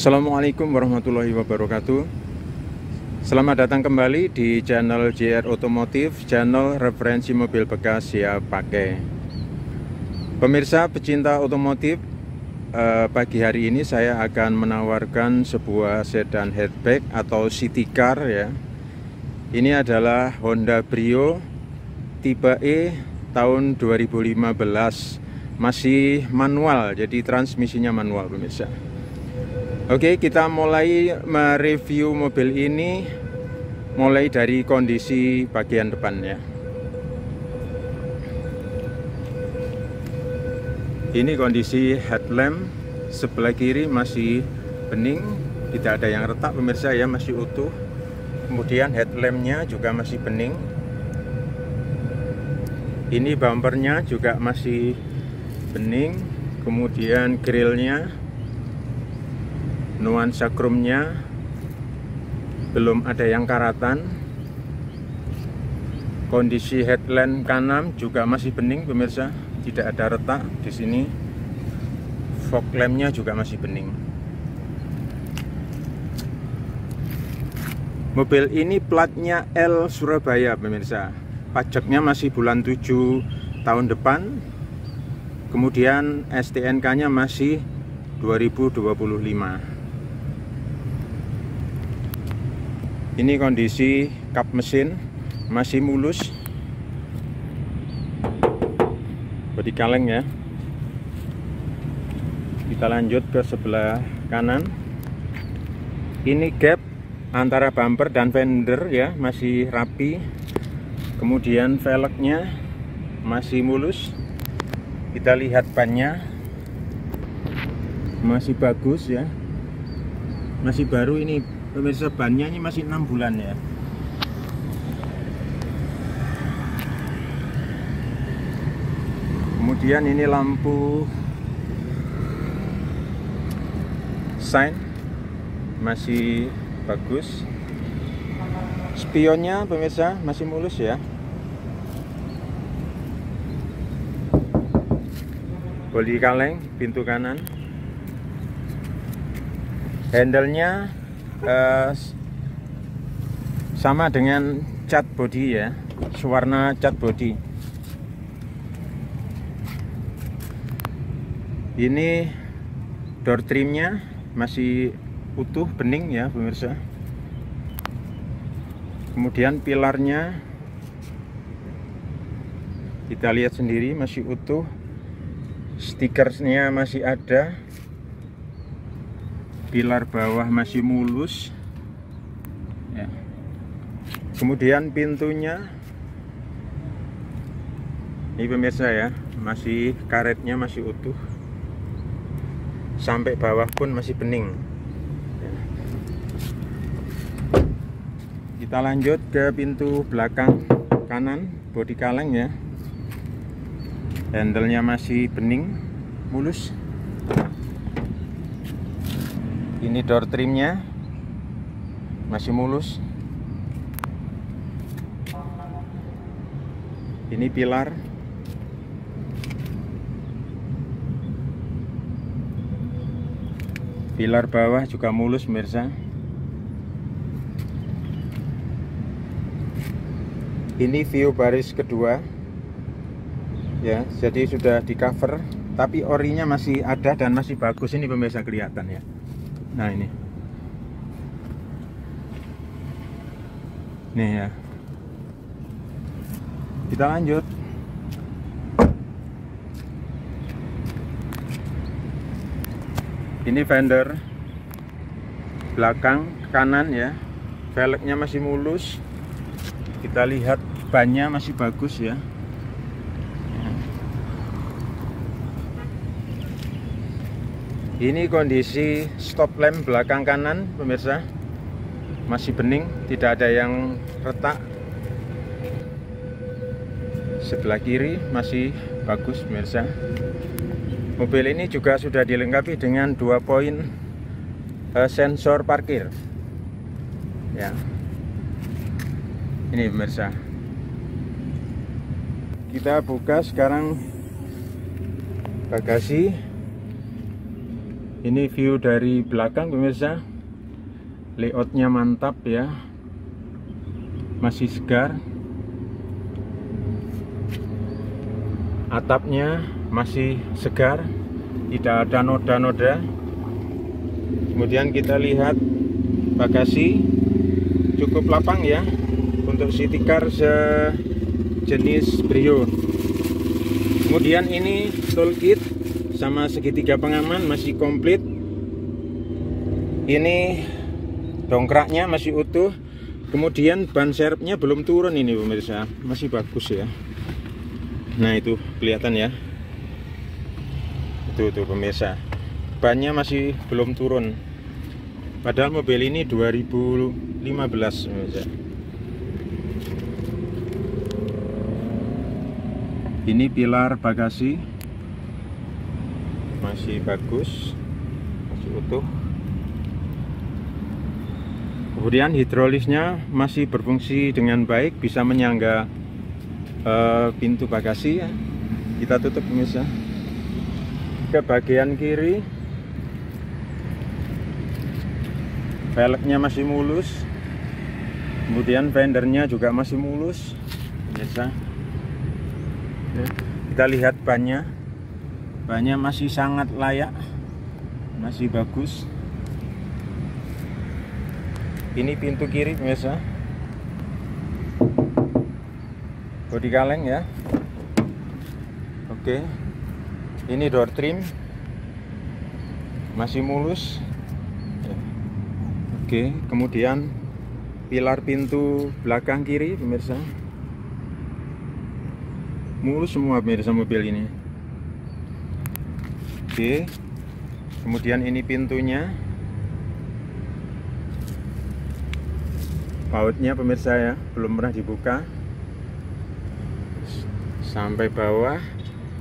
Assalamualaikum warahmatullahi wabarakatuh. Selamat datang kembali di channel JR Otomotif, channel referensi mobil bekas siap pakai. Pemirsa pecinta otomotif, pagi hari ini saya akan menawarkan sebuah sedan hatchback atau city car ya. Ini adalah Honda Brio tipe E tahun 2015, masih manual, jadi transmisinya manual pemirsa. Oke, kita mulai mereview mobil ini mulai dari kondisi bagian depannya. Ini kondisi headlamp sebelah kiri masih bening, tidak ada yang retak pemirsa ya, masih utuh. Kemudian headlampnya juga masih bening. Ini bumpernya juga masih bening. Kemudian grillnya, nuansa chrome-nya belum ada yang karatan. Kondisi headlamp kanan juga masih bening pemirsa, tidak ada retak di sini. Fog lamp-nya juga masih bening. Mobil ini platnya L Surabaya pemirsa. Pajaknya masih bulan 7 tahun depan. Kemudian STNK-nya masih 2025. Ini kondisi kap mesin masih mulus, bodi kaleng ya. Kita lanjut ke sebelah kanan. Ini gap antara bumper dan fender ya, masih rapi. Kemudian velgnya masih mulus. Kita lihat bannya masih bagus ya, masih baru ini pemirsa. Bannya ini masih 6 bulan ya. Kemudian ini lampu sign masih bagus. Spionnya pemirsa masih mulus ya. Bodi kaleng pintu kanan. Handle-nya sama dengan cat body ya, sewarna cat body. Ini door trimnya masih utuh bening ya pemirsa. Kemudian pilarnya kita lihat sendiri masih utuh. Stikernya masih ada. Pilar bawah masih mulus ya. Kemudian pintunya ini pemirsa ya, masih karetnya masih utuh, sampai bawah pun masih bening ya. Kita lanjut ke pintu belakang kanan, bodi kaleng ya. Handle-nya masih bening, mulus. Ini door trimnya masih mulus. Ini pilar. Pilar bawah juga mulus pemirsa. Ini view baris kedua ya, jadi sudah di cover, tapi orinya masih ada dan masih bagus ini pemirsa, kelihatan ya. Nah ini nih ya. Kita lanjut. Ini fender belakang kanan ya, velgnya masih mulus. Kita lihat bannya masih bagus ya. Ini kondisi stop lamp belakang kanan pemirsa, masih bening, tidak ada yang retak. Sebelah kiri masih bagus pemirsa. Mobil ini juga sudah dilengkapi dengan 2 poin sensor parkir ya. Ini pemirsa. Kita buka sekarang bagasi. Ini view dari belakang pemirsa, layoutnya mantap ya, masih segar, atapnya masih segar, tidak ada noda-noda. Kemudian kita lihat bagasi cukup lapang ya, untuk city car sejenis Brio. Kemudian ini toolkit sama segitiga pengaman masih komplit. Ini dongkraknya masih utuh. Kemudian ban serepnya belum turun ini pemirsa, masih bagus ya. Nah itu kelihatan ya, itu pemirsa, bannya masih belum turun. Padahal mobil ini 2015 pemirsa. Ini pilar bagasi masih bagus, masih utuh. Kemudian hidrolisnya masih berfungsi dengan baik, bisa menyangga pintu bagasi ya. Kita tutup pemirsa. Ke bagian kiri, velgnya masih mulus, kemudian fendernya juga masih mulus pemirsa. Kita lihat bannya masih sangat layak, masih bagus. Ini pintu kiri pemirsa, bodi kaleng ya. Oke, ini door trim masih mulus. Oke, kemudian pilar pintu belakang kiri pemirsa, mulus semua pemirsa mobil ini. Oke, kemudian ini pintunya, bautnya pemirsa ya, belum pernah dibuka, sampai bawah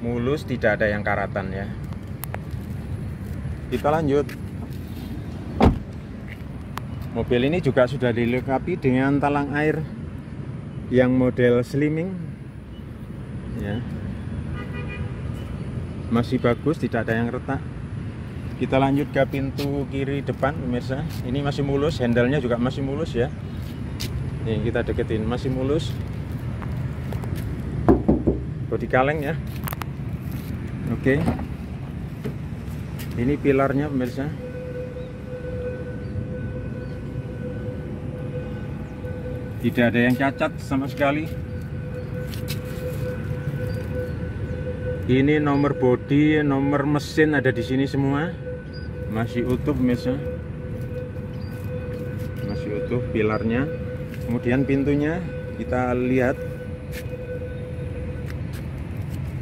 mulus, tidak ada yang karatan ya. Kita lanjut. Mobil ini juga sudah dilengkapi dengan talang air yang model slimming ya, masih bagus, tidak ada yang retak. Kita lanjut ke pintu kiri depan pemirsa. Ini masih mulus, handle-nya juga masih mulus ya. Nih kita deketin, masih mulus. Bodi kaleng ya. Oke, ini pilarnya pemirsa. Tidak ada yang cacat sama sekali. Ini nomor bodi, nomor mesin ada di sini semua, masih utuh pemirsa, masih utuh pilarnya. Kemudian pintunya kita lihat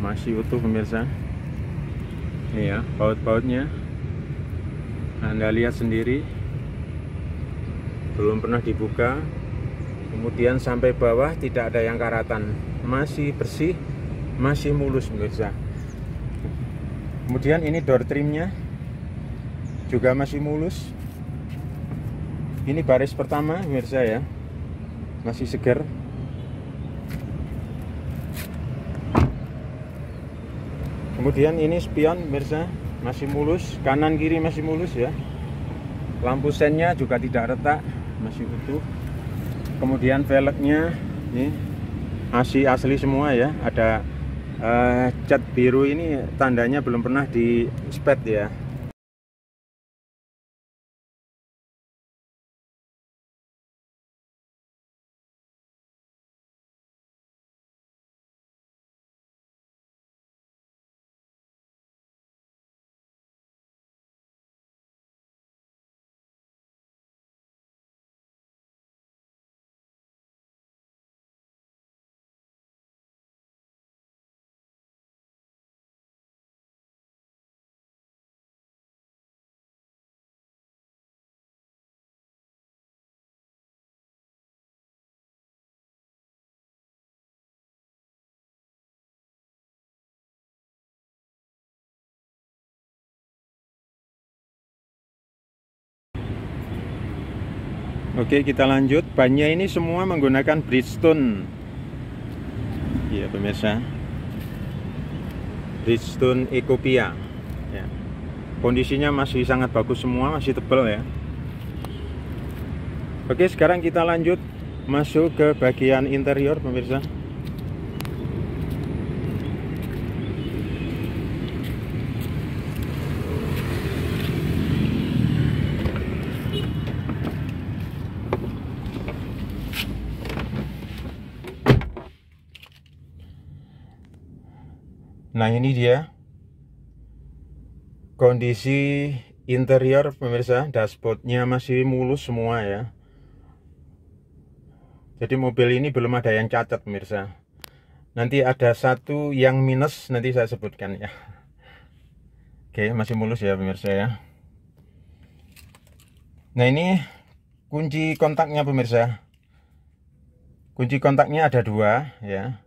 masih utuh pemirsa. Ini ya baut-bautnya, Anda lihat sendiri, belum pernah dibuka. Kemudian sampai bawah tidak ada yang karatan, masih bersih, masih mulus pemirsa. Kemudian ini door trimnya juga masih mulus. Ini baris pertama pemirsa ya, masih segar. Kemudian ini spion pemirsa, masih mulus, kanan kiri masih mulus ya. Lampu sennya juga tidak retak, masih utuh. Kemudian velgnya ini masih asli semua ya. Ada cat biru, ini tandanya belum pernah di spet ya. Oke, kita lanjut. Bannya ini semua menggunakan Bridgestone. Iya pemirsa, Bridgestone Ecopia ya. kondisinya masih sangat bagus semua, masih tebal ya. Oke, sekarang kita lanjut masuk ke bagian interior pemirsa. Nah, ini dia kondisi interior pemirsa. Dashboardnya masih mulus semua ya. Jadi mobil ini belum ada yang cacat pemirsa. Nanti ada satu yang minus, nanti saya sebutkan ya. Oke, masih mulus ya pemirsa ya. Nah, ini kunci kontaknya pemirsa. Kunci kontaknya ada 2 ya.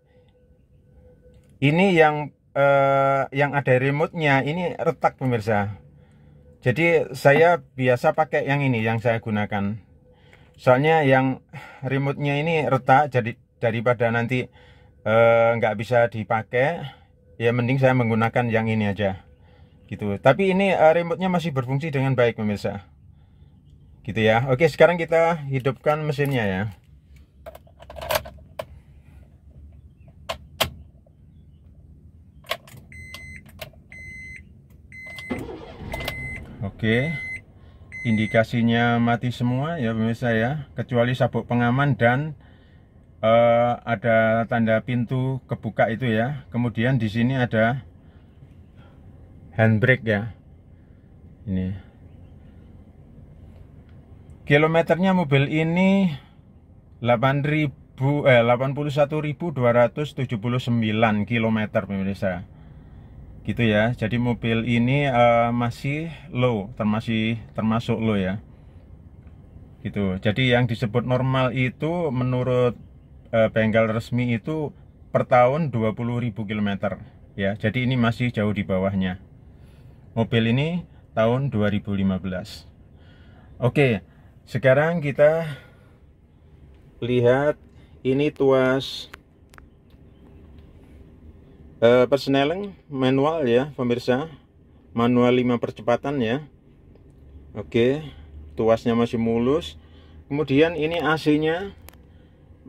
Ini yang ada remote-nya ini retak pemirsa. Jadi saya biasa pakai yang ini yang saya gunakan. Soalnya yang remote-nya ini retak, jadi daripada nanti nggak bisa dipakai, ya mending saya menggunakan yang ini aja. Gitu. Tapi ini remote-nya masih berfungsi dengan baik pemirsa. Gitu ya. Oke, sekarang kita hidupkan mesinnya ya. Oke, indikasinya mati semua ya pemirsa ya, kecuali sabuk pengaman dan ada tanda pintu kebuka itu ya. Kemudian di sini ada handbrake ya. Ini. Kilometernya mobil ini 81.279 kilometer pemirsa. Gitu ya. Jadi mobil ini masih low, termasuk low ya. Gitu. Jadi yang disebut normal itu menurut bengkel resmi itu per tahun 20.000 km ya. Jadi ini masih jauh di bawahnya. Mobil ini tahun 2015. Oke, sekarang kita lihat ini tuas persneling manual ya pemirsa, manual 5 percepatan ya. Oke, tuasnya masih mulus. Kemudian ini AC-nya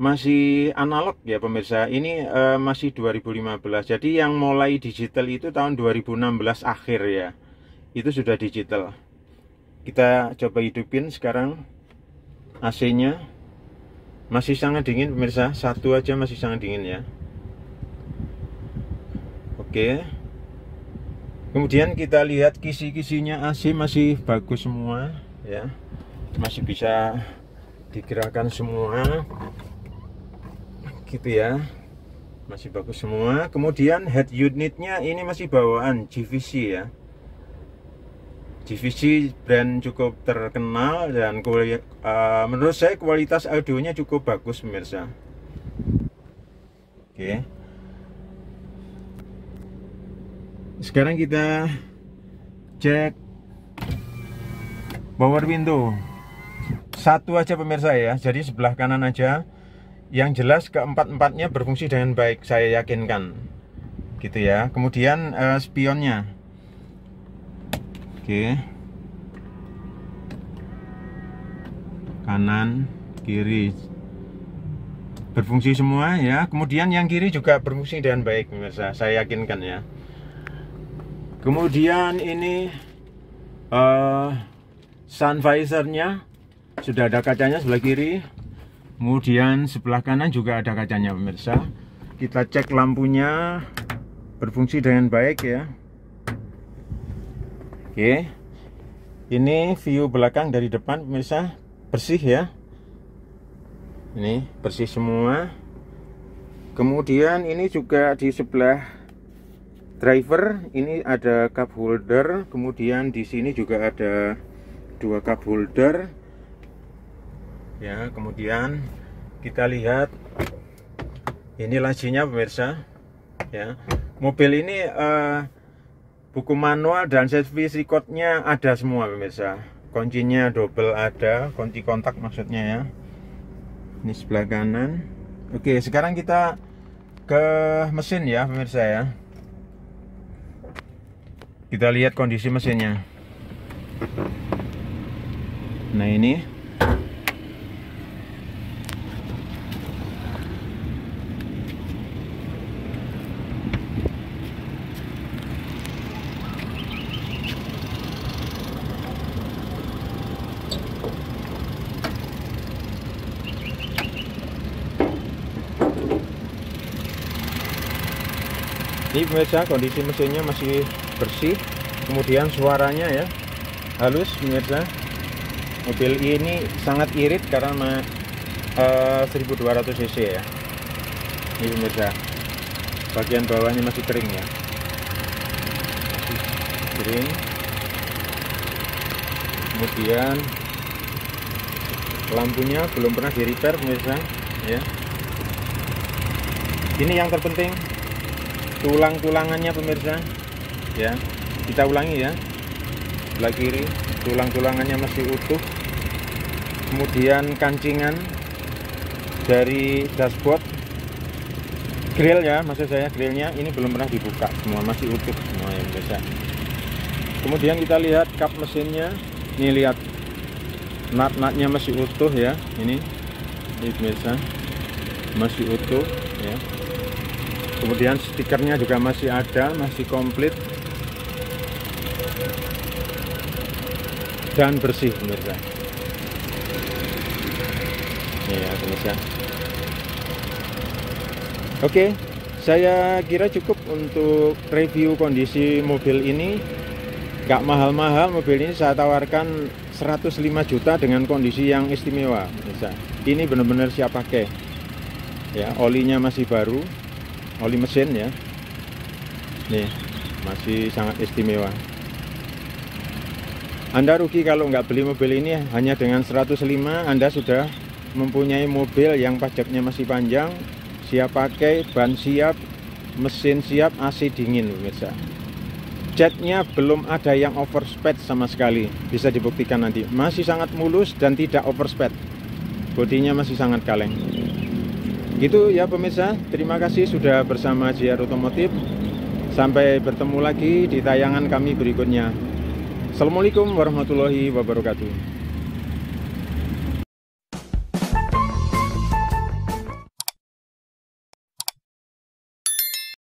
masih analog ya pemirsa. Ini masih 2015. Jadi yang mulai digital itu tahun 2016 akhir ya. Itu sudah digital. Kita coba hidupin sekarang. AC-nya masih sangat dingin pemirsa. Satu aja masih sangat dingin ya. Oke. Kemudian kita lihat kisi-kisinya AC masih bagus semua ya. Masih bisa digerakkan semua. Gitu ya. Masih bagus semua. Kemudian head unitnya ini masih bawaan GVC ya. GVC brand cukup terkenal dan menurut saya kualitas audionya cukup bagus pemirsa. Oke. Sekarang kita cek power window. Satu aja pemirsa ya, jadi sebelah kanan aja. Yang jelas keempat-empatnya berfungsi dengan baik, saya yakinkan. Gitu ya. Kemudian spionnya. Oke. Kanan, kiri berfungsi semua ya. Kemudian yang kiri juga berfungsi dengan baik pemirsa, saya yakinkan ya. Kemudian ini sun visornya sudah ada kacanya sebelah kiri. Kemudian sebelah kanan juga ada kacanya pemirsa. Kita cek lampunya berfungsi dengan baik ya. Oke. Ini view belakang dari depan pemirsa, bersih ya. Ini bersih semua. Kemudian ini juga di sebelah driver ini ada cup holder, kemudian di sini juga ada 2 cup holder ya. Kemudian kita lihat ini lacinya pemirsa ya. Mobil ini buku manual dan service recordnya ada semua pemirsa. Kuncinya double ada, kunci kontak maksudnya ya. Ini sebelah kanan. Oke, sekarang kita ke mesin ya pemirsa ya. Kita lihat kondisi mesinnya. Nah ini pemirsa, kondisi mesinnya masih bersih, kemudian suaranya ya halus pemirsa. Mobil ini sangat irit karena 1200 cc ya. Ini pemirsa, bagian bawahnya masih kering ya, masih kering. Kemudian lampunya belum pernah di repair pemirsa ya. Ini yang terpenting, tulang-tulangannya pemirsa ya. Kita ulangi ya, sebelah kiri tulang-tulangannya masih utuh. Kemudian kancingan dari dashboard, grill ya, maksud saya grillnya ini belum pernah dibuka, semua masih utuh semua ya pemirsa. Kemudian kita lihat kap mesinnya, ini lihat nut-nutnya masih utuh ya, ini pemirsa masih utuh ya. Kemudian stikernya juga masih ada, masih komplit dan bersih pemirsa. Ya pemirsa. Oke, saya kira cukup untuk review kondisi mobil ini. Gak mahal-mahal, mobil ini saya tawarkan 105 juta dengan kondisi yang istimewa pemirsa. Ini benar-benar siap pakai ya. Olinya masih baru, oli mesin ya. Nih, masih sangat istimewa. Anda rugi kalau nggak beli mobil ini. Hanya dengan 105 Anda sudah mempunyai mobil yang pajaknya masih panjang, siap pakai, ban siap, mesin siap, AC dingin pemirsa. Catnya belum ada yang overspeed sama sekali, bisa dibuktikan nanti. Masih sangat mulus dan tidak overspeed. Bodinya masih sangat kaleng. Gitu ya pemirsa, terima kasih sudah bersama JR Otomotif. Sampai bertemu lagi di tayangan kami berikutnya. Assalamualaikum warahmatullahi wabarakatuh.